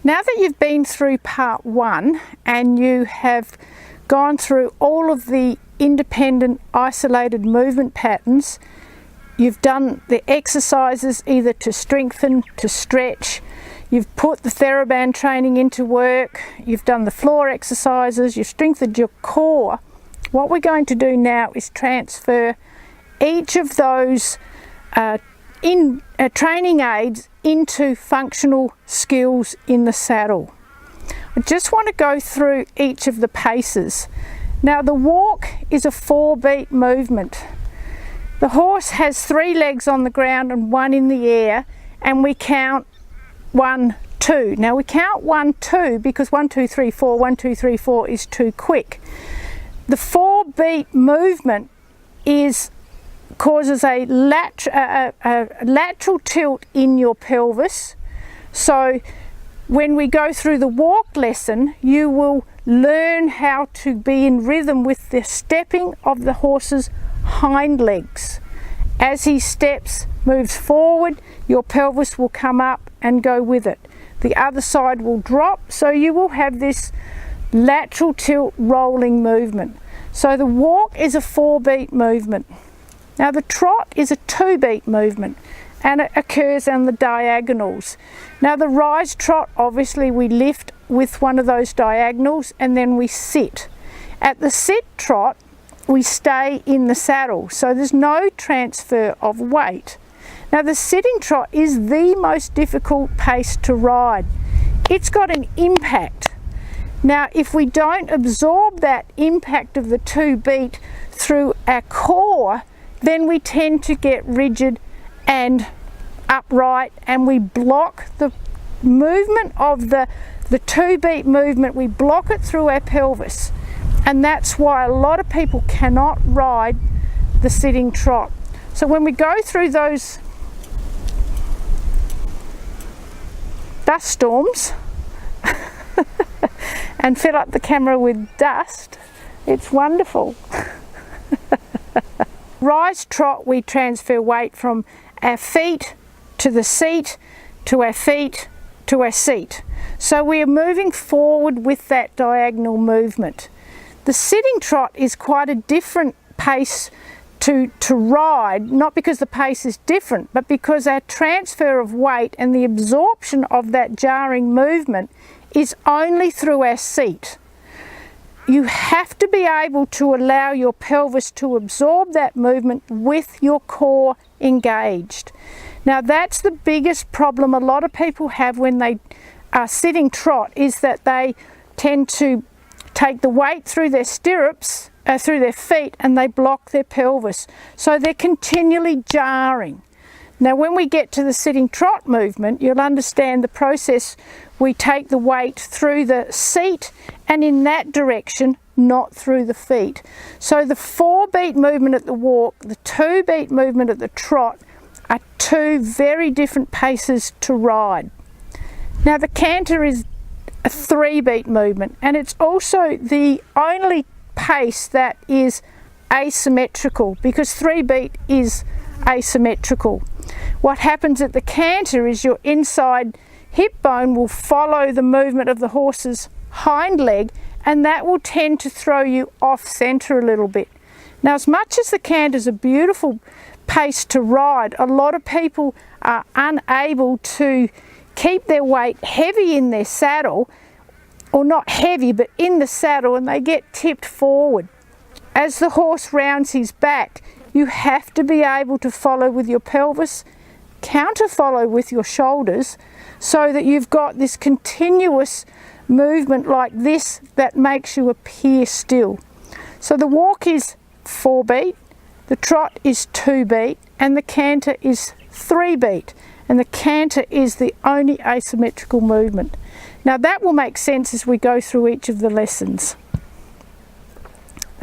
Now that you've been through part 1 and you have gone through all of the independent isolated movement patterns, you've done the exercises either to strengthen, to stretch, you've put the TheraBand training into work, you've done the floor exercises, you've strengthened your core. What we're going to do now is transfer each of those training aids into functional skills in the saddle. I just want to go through each of the paces. Now the walk is a 4-beat movement. The horse has 3 legs on the ground and 1 in the air, and we count 1, 2. Now we count 1, 2 because 1, 2, 3, 4, 1, 2, 3, 4 is too quick. The 4-beat movement causes a lateral tilt in your pelvis. So when we go through the walk lesson, you will learn how to be in rhythm with the stepping of the horse's hind legs. As he steps, moves forward, your pelvis will come up and go with it. The other side will drop, so you will have this lateral tilt rolling movement. So the walk is a 4-beat movement. Now the trot is a 2-beat movement, and it occurs on the diagonals. Now the rise trot, obviously we lift with one of those diagonals and then we sit. At the sit trot, we stay in the saddle, so there's no transfer of weight. Now the sitting trot is the most difficult pace to ride. It's got an impact. Now if we don't absorb that impact of the 2-beat through our core, then we tend to get rigid and upright, and we block the movement of the 2-beat movement. We block it through our pelvis, and that's why a lot of people cannot ride the sitting trot. So when we go through those dust storms and fill up the camera with dust, it's wonderful. Rise trot, we transfer weight from our feet to the seat, to our feet, to our seat. So we are moving forward with that diagonal movement. The sitting trot is quite a different pace to ride, not because the pace is different, but because our transfer of weight and the absorption of that jarring movement is only through our seat. You have to be able to allow your pelvis to absorb that movement with your core engaged. Now that's the biggest problem a lot of people have when they are sitting trot, is that they tend to take the weight through their stirrups, through their feet, and they block their pelvis. So they're continually jarring. Now when we get to the sitting trot movement, you'll understand the process. We take the weight through the seat and in that direction, not through the feet. So the 4-beat movement at the walk, the 2-beat movement at the trot are 2 very different paces to ride. Now the canter is a 3-beat movement, and it's also the only pace that is asymmetrical, because 3-beat is asymmetrical. What happens at the canter is your inside hip bone will follow the movement of the horse's hind leg, and that will tend to throw you off center a little bit. Now as much as the canter is a beautiful pace to ride, a lot of people are unable to keep their weight heavy in their saddle, or not heavy but in the saddle, and they get tipped forward. As the horse rounds his back, you have to be able to follow with your pelvis, counter follow with your shoulders, so that you've got this continuous movement like this that makes you appear still. So the walk is 4-beat, the trot is 2-beat, and the canter is 3-beat, and the canter is the only asymmetrical movement. Now that will make sense as we go through each of the lessons.